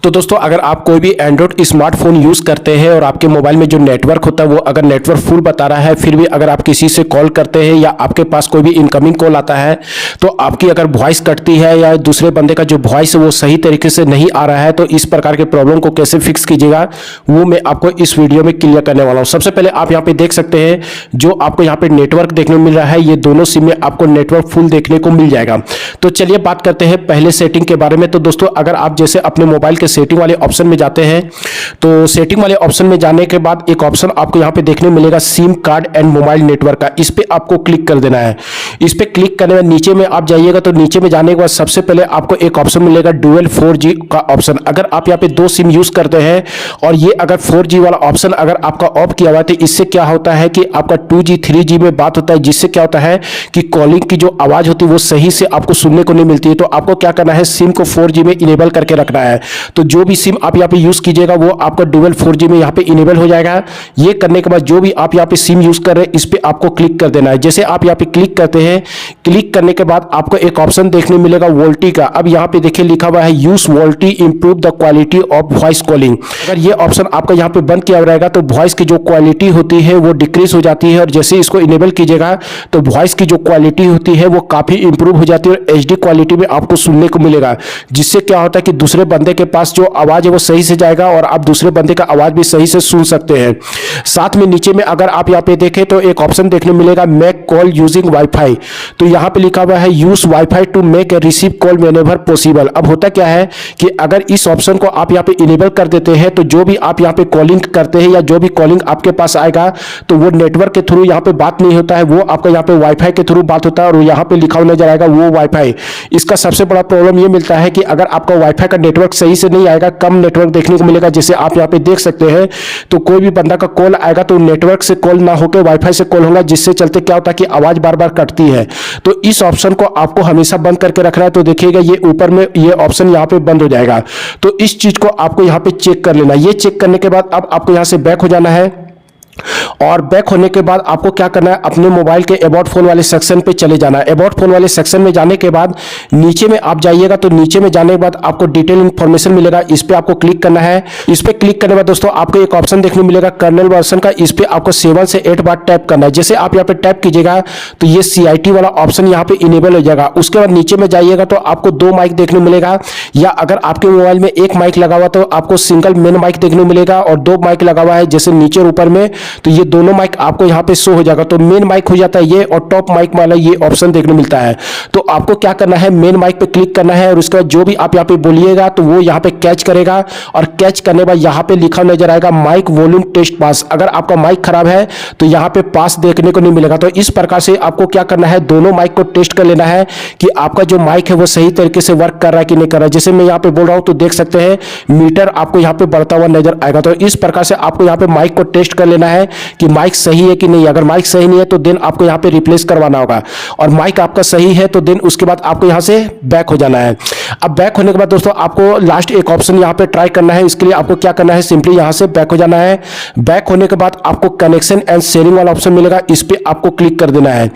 तो दोस्तों अगर आप कोई भी एंड्रॉइड स्मार्टफोन यूज़ करते हैं और आपके मोबाइल में जो नेटवर्क होता है वो अगर नेटवर्क फुल बता रहा है, फिर भी अगर आप किसी से कॉल करते हैं या आपके पास कोई भी इनकमिंग कॉल आता है तो आपकी अगर वॉइस कटती है या दूसरे बंदे का जो वॉइस है वो सही तरीके से नहीं आ रहा है, तो इस प्रकार के प्रॉब्लम को कैसे फिक्स कीजिएगा वो मैं आपको इस वीडियो में क्लियर करने वाला हूँ। सबसे पहले आप यहाँ पे देख सकते हैं जो आपको यहाँ पे नेटवर्क देखने को मिल रहा है, ये दोनों सिम में आपको नेटवर्क फुल देखने को मिल जाएगा। तो चलिए बात करते हैं पहले सेटिंग के बारे में। तो दोस्तों अगर आप जैसे अपने मोबाइल के सेटिंग वाले ऑप्शन में जाते हैं तो सेटिंग वाले ऑप्शन में जाने के बाद एक ऑप्शन आपको यहाँ पे देखने मिलेगा SIM card and mobile network का, इस पे आपको क्लिक कर देना है। इस पे क्लिक करने में नीचे में आप जाइएगा तो नीचे में जाने के बाद सबसे पहले आपको एक ऑप्शन मिलेगा डुअल 4G का ऑप्शन। अगर आप यहाँ पे दो सिम यूज करते हैं और ये अगर 4G वाला ऑप्शन अगर आपका ऑफ किया हुआ है तो इससे क्या होता है कि आपका 2G 3G में बात होता है, जिससे क्या होता है कि कॉलिंग की जो आवाज होती है वो सही से आपको सुनने को नहीं मिलती है। तो आपको क्या करना है, सिम को 4G में इनेबल करके रखना है। तो जो भी सिम आप यहाँ पे यूज कीजिएगा वो आपका डुअल 4G में यहाँ पे इनेबल हो जाएगा। ये करने के बाद जो भी आप यहाँ पे सिम यूज कर रहे हैं इस पे आपको क्लिक कर देना है। जैसे आप यहाँ पे क्लिक करते हैं, क्लिक करने के बाद आपको एक ऑप्शन देखने मिलेगा वोल्टी का। अब यहाँ पे देखिए लिखा हुआ है use VoLTE improve the quality of voice calling. अगर ये ऑप्शन आपका यहाँ पे बंद किया रहेगा तो वॉइस की जो क्वालिटी होती है वो डिक्रीज हो जाती है, और जैसे इसको इनेबल कीजिएगा तो वॉइस की जो क्वालिटी होती है वो काफी इंप्रूव हो जाती है और HD क्वालिटी में आपको सुनने को मिलेगा। जिससे क्या होता है कि दूसरे बंदे के पास जो आवाज है वो सही से जाएगा और आप दूसरे बंदे का आवाज भी सही से सुन सकते हैं। साथ में नीचे में अगर आप यहाँ पे देखें तो एक ऑप्शन देखने मिलेगा मेक कॉल यूजिंग वाईफाई। तो यहाँ पे लिखा हुआ है use WiFi to make a receive call whenever possible. अब होता क्या है कि अगर इस ऑप्शन को आप यहाँ पे इनेबल कर देते हैं तो जो भी आप यहाँ पे कॉलिंग करते हैं या जो भी कॉलिंग आपके पास आएगा तो वो नेटवर्क के थ्रू यहाँ पे बात नहीं होता है, वो आपका यहाँ पे वाईफाई के थ्रू बात होता है और यहाँ पे लिखा हुआ नजर आएगा वो वाईफाई। इसका सबसे बड़ा प्रॉब्लम ये मिलता है कि अगर आपका वाईफाई का नेटवर्क सही से नहीं आएगा, कम नेटवर्क देखने को मिलेगा। जैसे आप यहाँ पे देख सकते हैं तो कोई भी बंदा का कॉल आएगा तो नेटवर्क से कॉल ना होकर वाईफाई से कॉल होगा, जिससे चलते क्या होता है कि आवाज बार बार कटती है। तो इस ऑप्शन को आपको हमेशा बंद करके रखना है। तो देखिएगा ये ऊपर में ये ऑप्शन यहाँ पे बंद हो जाएगा। तो इस चीज को आपको यहाँ पे चेक कर लेना। ये चेक करने के बाद अब आपको यहाँ से बैक हो जाना है और बैक होने के बाद आपको क्या करना है, अपने मोबाइल के अबाउट फोन वाले सेक्शन पे चले जाना है। अबाउट फोन वाले सेक्शन में जाने के बाद नीचे में आप जाइएगा तो नीचे में जाने के बाद आपको डिटेल इंफॉर्मेशन मिलेगा, इस पे आपको क्लिक करना है। इस पे क्लिक करने के बाद दोस्तों आपको एक ऑप्शन देखने मिलेगा कर्नल वर्जन का, इस पे आपको 7 से 8 बार टैप करना है। जैसे आप यहाँ पे टैप कीजिएगा तो ये CIT वाला ऑप्शन यहाँ पे इनेबल हो जाएगा। उसके बाद नीचे में जाइएगा तो आपको 2 माइक देखने मिलेगा, या अगर आपके मोबाइल में एक माइक लगा हुआ तो आपको सिंगल मेन माइक देखने मिलेगा, और 2 माइक लगा हुआ है जैसे नीचे और ऊपर में तो ये दोनों माइक आपको यहाँ पे शो हो जाएगा। तो मेन माइक हो जाता है ये, और टॉप माइक वाला ये ऑप्शन देखने मिलता है। तो आपको क्या करना है, मेन माइक पे क्लिक करना है और उसके बाद जो भी आप यहाँ पे बोलिएगा तो वो यहाँ पे कैच करेगा, और कैच करने के बाद यहाँ पे लिखा नजर आएगा माइक वॉल्यूम टेस्ट पास। अगर आपका माइक खराब है तो यहाँ पे पास देखने को नहीं मिलेगा। तो इस प्रकार से आपको क्या करना है, दोनों माइक को टेस्ट कर लेना है कि आपका जो माइक है वो सही तरीके से वर्क कर रहा है कि नहीं कर रहा है। जैसे मैं यहाँ पे बोल रहा हूँ तो देख सकते हैं मीटर आपको यहाँ पे बढ़ता हुआ नजर आएगा। तो इस प्रकार से आपको यहाँ पे माइक को टेस्ट कर लेना है कि माइक सही है कि नहीं। अगर माइक सही नहीं है तो देन आपको यहाँ पे रिप्लेस करवाना होगा, और माइक आपका सही है तो देन उसके बाद आपको यहाँ से बैक हो जाना है। अब बैक होने के बाद दोस्तों आपको लास्ट एक ऑप्शन यहाँ पे ट्राई करना है। इसके लिए आपको क्या करना है, सिंपली यहाँ से बैक हो जाना है। बैक होने के बाद आपको कनेक्शन एंड शेयरिंग वाला ऑप्शन मिलेगा, इस पे आपको क्लिक कर देना है।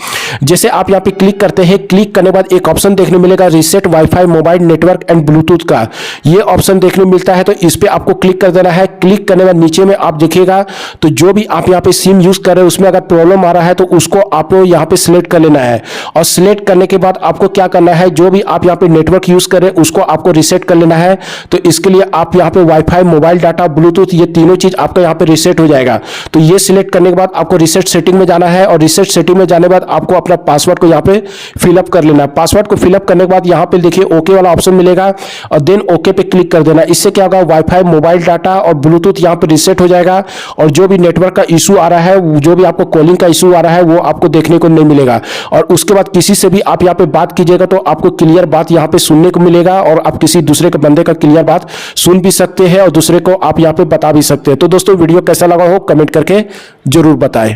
जैसे आप यहाँ पे क्लिक करते हैं, क्लिक करने के बाद एक ऑप्शन देखने मिलेगा reset wifi mobile network and Bluetooth का, ये ऑप्शन देखने मिलता है। तो इस पे आपको क्लिक कर देना है। क्लिक करने के बाद नीचे में आप देखिएगा तो जो भी आप यहाँ पे सिम यूज कर रहे हैं उसमें अगर प्रॉब्लम आ रहा है तो उसको आपको यहाँ पे सिलेक्ट कर लेना है, और सिलेक्ट करने के बाद आपको क्या करना है, जो भी आप यहाँ पे नेटवर्क यूज कर रहे हैं उसको आपको रीसेट कर लेना है। तो इसके लिए आप यहाँ पे वाईफाई मोबाइल डाटा ब्लूटूथ ये तीनों चीज आपका यहाँ पे रीसेट हो जाएगा। तो ये सिलेक्ट करने के बाद आपको रीसेट सेटिंग में जाना है, और रीसेट सेटिंग में जाने के बाद आपको अपना पासवर्ड को यहाँ पे फिलअप कर लेना है। पासवर्ड को फिलअप करने के बाद यहाँ पे देखिए ओके वाला ऑप्शन मिलेगा, और देन ओके पे क्लिक कर देना। इससे क्या होगा, वाईफाई मोबाइल डाटा और ब्लूटूथ यहाँ पे रीसेट हो जाएगा, और जो भी नेटवर्क का इशू आ रहा है, जो भी आपको कॉलिंग का इशू आ रहा है वो आपको देखने को नहीं मिलेगा। और उसके बाद किसी से भी आप यहाँ पे बात कीजिएगा तो आपको क्लियर बात यहाँ पे सुनने को मिलेगा, और आप किसी दूसरे के बंदे का क्लियर बात सुन भी सकते हैं और दूसरे को आप यहाँ पे बता भी सकते हैं। तो दोस्तों वीडियो कैसा लगा हो कमेंट करके जरूर बताएं।